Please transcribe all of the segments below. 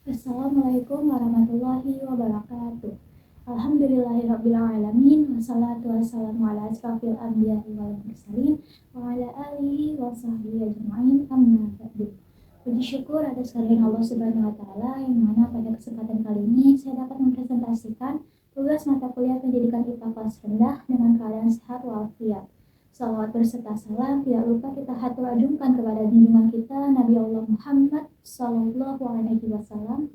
Assalamualaikum warahmatullahi wabarakatuh. Alhamdulillahirrabbilalamin. Wassalatu wassalamu ala asrafil anbiya'i wal mursalin wa ala alihi wa sahbihi ajma'in, amma ba'du. Puji syukur atas kehadiran Allah Subhanahu wa taala, yang mana pada kesempatan kali ini saya dapat mempresentasikan tugas mata kuliah pendidikan IPA kelas rendah dengan keadaan sehat walafiat. Salawat berserta salam tidak lupa kita hatur ajungkan kepada junjungan kita Nabi Allah Muhammad Sallallahu Alaihi Wasallam,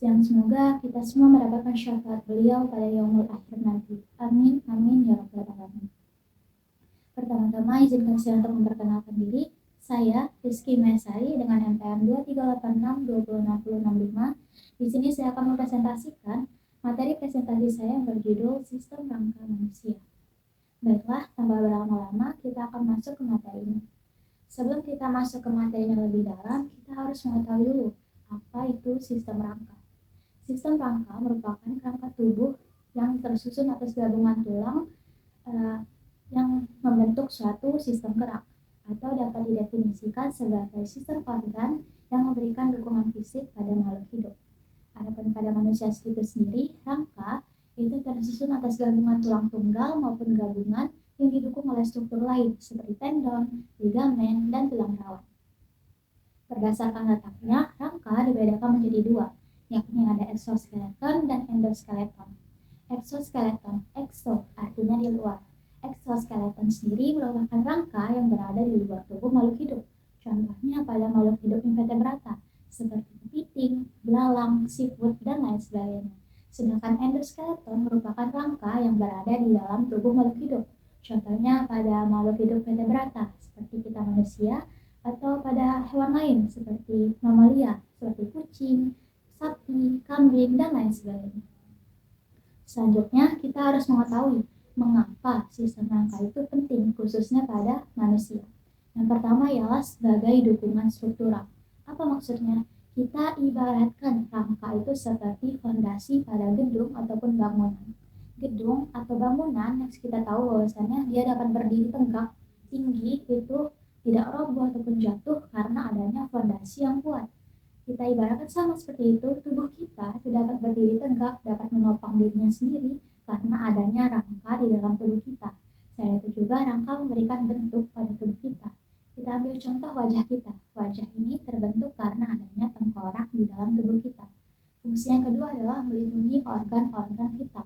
yang semoga kita semua mendapatkan syafaat beliau pada yaumul akhir nanti. Amin amin ya rabbal alamin. Pertama-tama izinkan saya untuk memperkenalkan diri. Saya Rizky Mesari dengan NPM 2386206065. Di sini saya akan mempresentasikan materi presentasi saya yang berjudul Sistem Rangka Manusia. Baiklah, tanpa berlama-lama kita akan masuk ke materinya. Sebelum kita masuk ke materinya lebih dalam, kita harus mengetahui dulu apa itu sistem rangka. Sistem rangka merupakan rangka tubuh yang tersusun atas gabungan tulang yang membentuk suatu sistem gerak, atau dapat didefinisikan sebagai sistem organ yang memberikan dukungan fisik pada makhluk hidup. Adapun pada manusia itu sendiri, rangka itu tersusun atas gabungan tulang tunggal maupun gabungan yang didukung oleh struktur lain seperti tendon, ligamen, dan tulang rawan. Berdasarkan letaknya, rangka dibedakan menjadi dua, yakni ada exoskeleton dan endoskeleton. Exoskeleton, exo artinya di luar. Exoskeleton sendiri merupakan rangka yang berada di luar tubuh makhluk hidup. Contohnya pada makhluk hidup invertebrata seperti kepiting, belalang, siput, dan lain sebagainya. Sedangkan endoskeleton merupakan rangka yang berada di dalam tubuh makhluk hidup. Contohnya pada makhluk hidup vertebrata seperti kita manusia, atau pada hewan lain seperti mamalia seperti kucing, sapi, kambing, dan lain sebagainya. Selanjutnya kita harus mengetahui mengapa sistem rangka itu penting khususnya pada manusia. Yang pertama ialah sebagai dukungan struktural. Apa maksudnya? Kita ibaratkan rangka itu seperti fondasi pada gedung ataupun bangunan. Gedung atau bangunan yang kita tahu bahwasannya dia dapat berdiri tegak, tinggi, itu tidak roboh ataupun jatuh karena adanya fondasi yang kuat. Kita ibaratkan sama seperti itu, tubuh kita itu dapat berdiri tegak, dapat menopang dirinya sendiri karena adanya rangka di dalam tubuh kita. Selain itu juga rangka memberikan bentuk pada tubuh kita. Kita ambil contoh wajah kita. Wajah ini terbentuk karena adanya tengkorak di dalam tubuh kita. Fungsi yang kedua adalah melindungi organ-organ vital.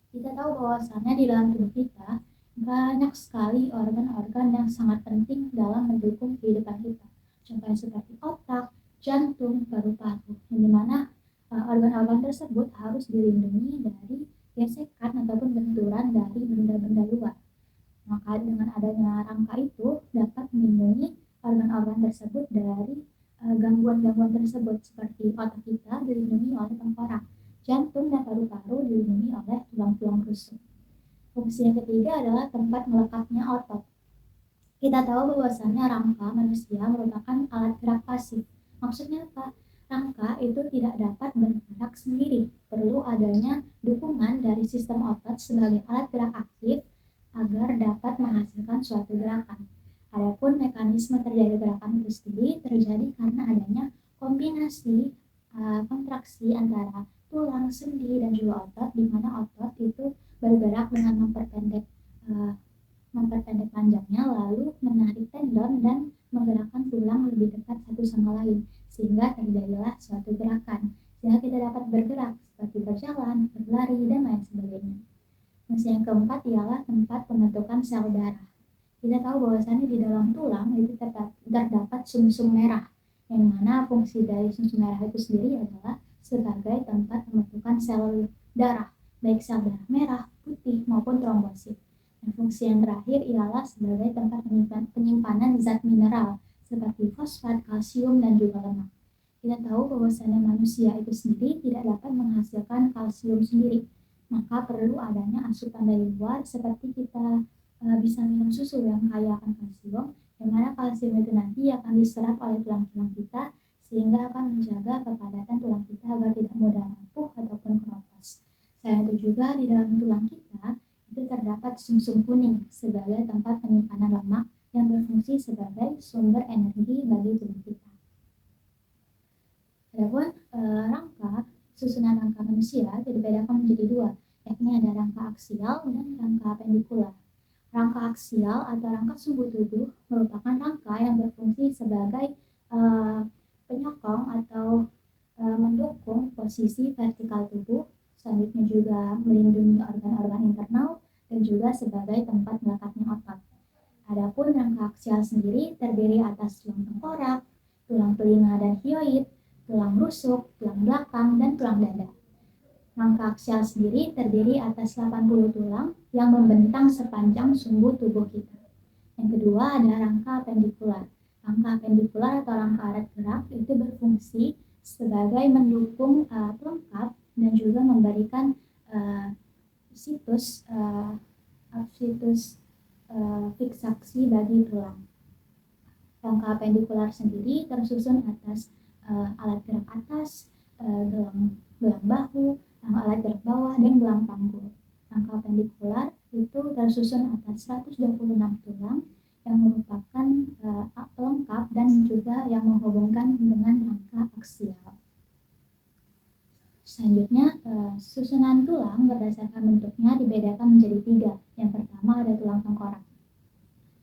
Kita tahu bahwasannya di dalam tubuh kita banyak sekali organ-organ yang sangat penting dalam mendukung kehidupan kita. Contohnya seperti otak, jantung, paru-paru, yang dimana organ-organ tersebut harus dilindungi dari gesekan ataupun benturan dari benda-benda luar. Maka dengan adanya rangka itu dapat melindungi organ-organ tersebut dari gangguan-gangguan tersebut, seperti otak kita dilindungi oleh tengkorak, jantung dan paru-paru dilindungi oleh tulang-tulang rusuk. Fungsi yang ketiga adalah tempat melekatnya otot. Kita tahu bahwasannya rangka manusia merupakan alat gerak pasif. Maksudnya apa? Rangka itu tidak dapat bergerak sendiri, perlu adanya dukungan dari sistem otot sebagai alat gerak aktif agar dapat menghasilkan suatu gerakan. Adapun mekanisme terjadi gerakan itu sendiri terjadi karena adanya kombinasi kontraksi antara tulang, sendi, dan juga otot, di mana otot itu bergerak dengan memperpendek panjangnya, lalu menarik tendon dan menggerakkan tulang lebih dekat satu sama lain, sehingga terjadilah suatu gerakan, sehingga kita dapat bergerak seperti berjalan, berlari, dan lain sebagainya. Fungsi yang keempat ialah tempat pembentukan sel darah. Kita tahu bahwasannya di dalam tulang itu terdapat sumsum merah, yang mana fungsi dari sumsum merah itu sendiri adalah sebagai tempat pembentukan sel darah, baik sel darah merah, putih, maupun trombosit. Dan fungsi yang terakhir ialah sebagai tempat penyimpanan zat mineral seperti fosfat, kalsium, dan juga lemak. Kita tahu bahwasannya manusia itu sendiri tidak dapat menghasilkan kalsium sendiri, maka perlu adanya asupan dari luar, seperti kita bisa minum susu yang kaya akan kalsium, yang mana kalsium itu nanti akan diserap oleh tulang-tulang kita, sehingga akan menjaga kepadatan tulang kita agar tidak mudah rapuh ataupun keropos. Selain itu juga di dalam tulang kita itu terdapat sumsum kuning sebagai tempat penyimpanan lemak yang berfungsi sebagai sumber energi bagi tubuh kita. Adapun susunan rangka manusia dibedakan menjadi dua, yakni ada rangka aksial dan rangka pendikular. Rangka aksial atau rangka sumbu tubuh merupakan rangka yang berfungsi sebagai penyokong atau mendukung posisi vertikal tubuh, selanjutnya juga melindungi organ-organ internal dan juga sebagai tempat melekatnya otot. Adapun rangka aksial sendiri terdiri atas tulang tengkorak, tulang telinga dan hyoid, tulang rusuk, tulang belakang, dan tulang dada. Rangka aksial sendiri terdiri atas 80 tulang yang membentang sepanjang sumbu tubuh kita. Yang kedua ada rangka pendikular. Rangka pendikular atau rangka alat gerak itu berfungsi sebagai mendukung pelengkap dan juga memberikan situs fiksasi bagi tulang. Rangka pendikular sendiri tersusun atas alat gerak atas, gelang bahu, alat gerak bawah, dan gelang panggul. Rangka pendikular itu tersusun atas 126 tulang yang merupakan pelengkap dan juga yang menghubungkan dengan rangka aksial. Selanjutnya, susunan tulang berdasarkan bentuknya dibedakan menjadi 3. Yang pertama ada tulang tengkorak.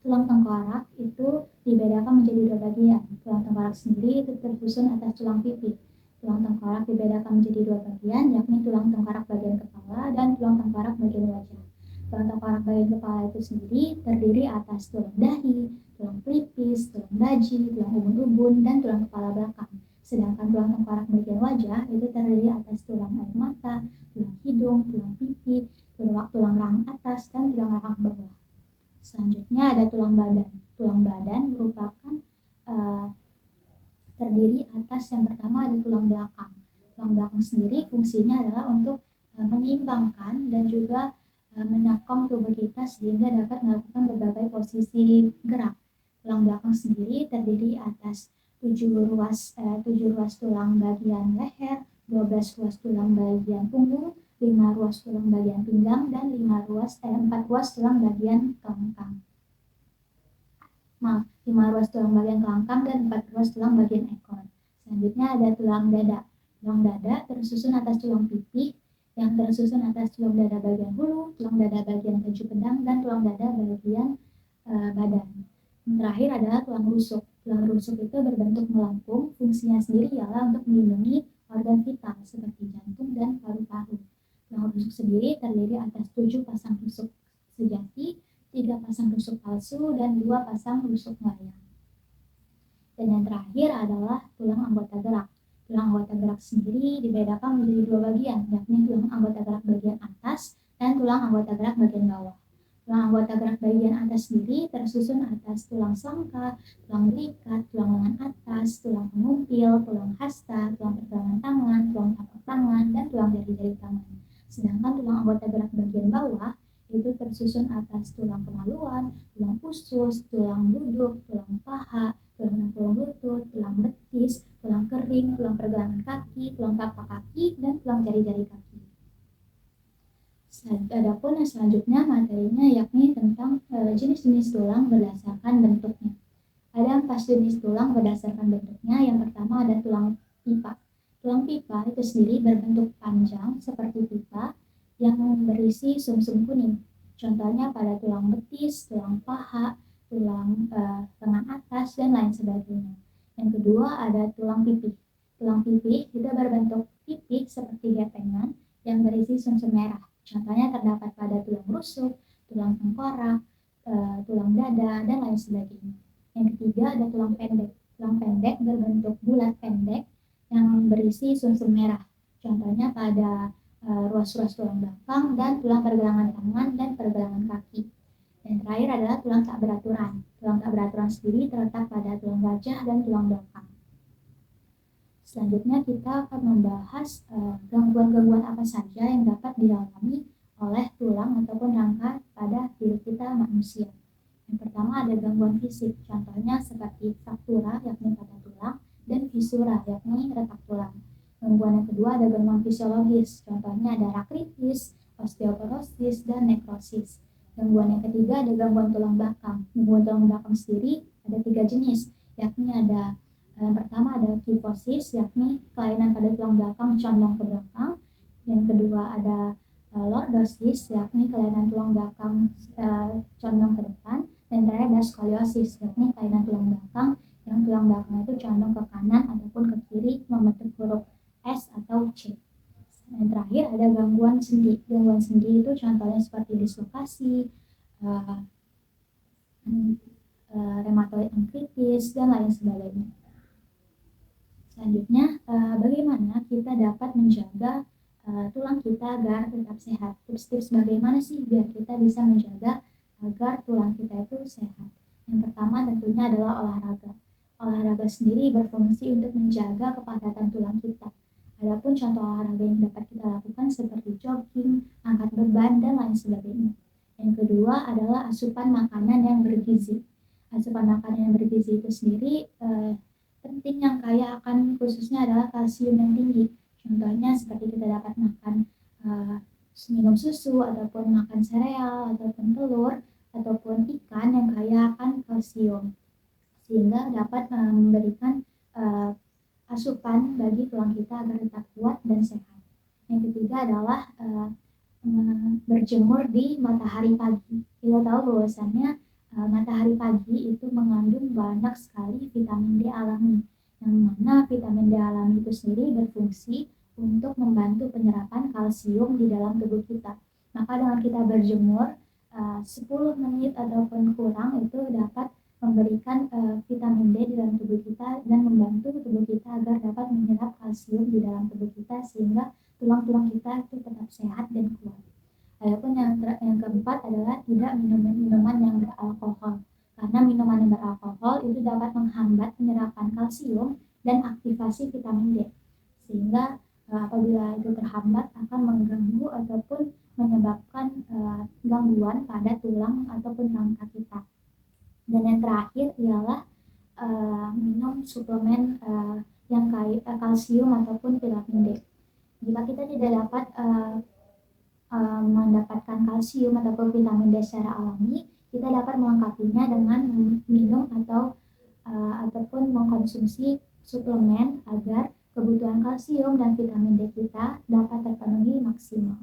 Tulang tengkorak itu dibedakan menjadi 2 bagian. Tulang tengkorak sendiri itu tersusun atas tulang pipi. Tulang tengkorak dibedakan menjadi 2 bagian, yakni tulang tengkorak bagian kepala dan tulang tengkorak bagian wajah. Tulang tengkorak bagian kepala itu sendiri terdiri atas tulang dahi, tulang pelipis, tulang baji, tulang ubun-ubun, dan tulang kepala belakang. Sedangkan tulang tengkorak bagian wajah itu terdiri atas tulang air mata, tulang hidung, tulang pipi, tulang rahang atas, dan tulang rahang bawah. Selanjutnya ada tulang badan. Tulang badan merupakan terdiri atas yang pertama ada tulang belakang. Tulang belakang sendiri fungsinya adalah untuk menyeimbangkan dan juga menyokong tubuh kita sehingga dapat melakukan berbagai posisi gerak. Tulang belakang sendiri terdiri atas 7 ruas tulang bagian leher, 12 ruas tulang bagian punggung, 5 ruas tulang bagian pinggang, dan 4 ruas tulang bagian kelangkang. 5 ruas tulang bagian kelangkang dan 4 ruas tulang bagian ekor. Selanjutnya ada tulang dada. Tulang dada tersusun atas tulang pipi, yang tersusun atas tulang dada bagian hulu, tulang dada bagian keju pedang, dan tulang dada bagian badan. Yang terakhir adalah tulang rusuk. Tulang rusuk itu berbentuk melengkung, fungsinya sendiri ialah untuk melindungi organ vital seperti jantung dan paru-paru. Tulang rusuk sendiri terdiri atas 7 pasang rusuk sejati, 3 pasang rusuk palsu, dan 2 pasang rusuk layang. Dan yang terakhir adalah tulang anggota gerak. Tulang anggota gerak sendiri dibedakan menjadi 2 bagian, yakni tulang anggota gerak bagian atas dan tulang anggota gerak bagian bawah. Tulang anggota gerak bagian atas sendiri tersusun atas tulang sangka, tulang belikat, tulang lengan atas, tulang pengumpil, tulang hasta, tulang pergelangan tangan, tulang tapak tangan, dan tulang jari-jari tangan. Sedangkan tulang anggota gerak bagian bawah itu tersusun atas tulang kemaluan, tulang usus, tulang duduk, tulang paha, tulang lutut, tulang betis, tulang kering, tulang pergelangan kaki, tulang tapak kaki, dan tulang jari-jari kaki. Adapun yang selanjutnya materinya yakni tentang jenis-jenis tulang berdasarkan bentuknya. Ada 4 jenis tulang berdasarkan bentuknya. Yang pertama ada tulang pipa. Tulang pipa itu sendiri berbentuk panjang seperti pipa yang berisi sumsum kuning. Contohnya pada tulang betis, tulang paha, tulang lengan atas, dan lain sebagainya. Yang kedua ada tulang pipi. Tulang pipi itu berbentuk pipi seperti gepengan yang berisi sumsum merah. Contohnya terdapat pada tulang rusuk, tulang tengkorak, tulang dada, dan lain sebagainya. Yang ketiga ada tulang pendek. Tulang pendek berbentuk bulat pendek yang berisi sumsum merah. Contohnya pada ruas-ruas tulang belakang dan tulang pergelangan tangan dan pergelangan kaki. Yang terakhir adalah tulang tak beraturan. Tulang tak beraturan sendiri terletak pada tulang wajah dan tulang belakang. Selanjutnya kita akan membahas gangguan-gangguan apa saja yang dapat dialami oleh tulang ataupun rangka pada diri kita manusia. Yang pertama ada gangguan fisik, contohnya seperti fraktura yakni patah tulang dan fisura yakni retak tulang. Gangguan yang kedua ada gangguan fisiologis, contohnya ada artritis, osteoporosis, dan nekrosis. Gangguan yang ketiga ada gangguan tulang belakang. Gangguan tulang belakang sendiri ada 3 jenis, yakni ada Yang pertama ada kyphosis, yakni kelainan pada tulang belakang condong ke belakang. Yang kedua ada lordosis, yakni kelainan tulang belakang condong ke depan. Dan terakhir ada skoliosis, yakni kelainan tulang belakang yang tulang belakang itu condong ke kanan ataupun ke kiri membentuk huruf S atau C. Yang terakhir ada gangguan sendi. Gangguan sendi itu contohnya seperti dislokasi, rheumatoid arthritis, dan lain sebagainya. Selanjutnya, bagaimana kita dapat menjaga tulang kita agar tetap sehat? Tips-tips bagaimana sih biar kita bisa menjaga agar tulang kita itu sehat? Yang pertama tentunya adalah olahraga. Olahraga sendiri berfungsi untuk menjaga kepadatan tulang kita. Adapun contoh olahraga yang dapat kita lakukan seperti jogging, angkat beban, dan lain sebagainya. Yang kedua adalah asupan makanan yang bergizi. Asupan makanan yang bergizi itu sendiri penting yang kaya akan khususnya adalah kalsium yang tinggi. Contohnya seperti kita dapat makan minum susu, ataupun makan sereal, ataupun telur, ataupun ikan yang kaya akan kalsium, sehingga dapat memberikan asupan bagi tulang kita agar tetap kuat dan sehat. Yang ketiga adalah berjemur di matahari pagi. Kita tahu bahwasannya matahari pagi itu mengandung banyak sekali vitamin D alami, yang mana vitamin D alami itu sendiri berfungsi untuk membantu penyerapan kalsium di dalam tubuh kita. Maka dengan kita berjemur 10 menit ataupun kurang itu dapat memberikan vitamin D di dalam tubuh kita dan membantu tubuh kita agar dapat menyerap kalsium di dalam tubuh kita sehingga tulang-tulang kita itu tetap sehat dan kuat. Adapun yang keempat adalah tidak minum minuman yang beralkohol, karena minuman yang beralkohol itu dapat menghambat penyerapan kalsium dan aktivasi vitamin D, sehingga apabila itu terhambat akan mengganggu ataupun menyebabkan gangguan pada tulang ataupun rangka kita. Dan yang terakhir ialah minum suplemen yang kaya kalsium ataupun vitamin D. Jika kita tidak dapat mendapatkan kalsium ataupun vitamin D secara alami, kita dapat melengkapinya dengan minum ataupun mengkonsumsi suplemen agar kebutuhan kalsium dan vitamin D kita dapat terpenuhi maksimal.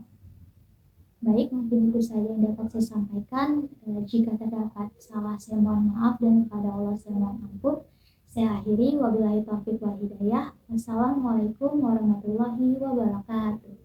Baik, mungkin itu saja yang dapat saya sampaikan. Jika terdapat salah, saya mohon maaf, dan kepada Allah saya mohon ampun. Saya akhiri, wabillahi taufiq wal hidayah. Wassalamualaikum warahmatullahi wabarakatuh.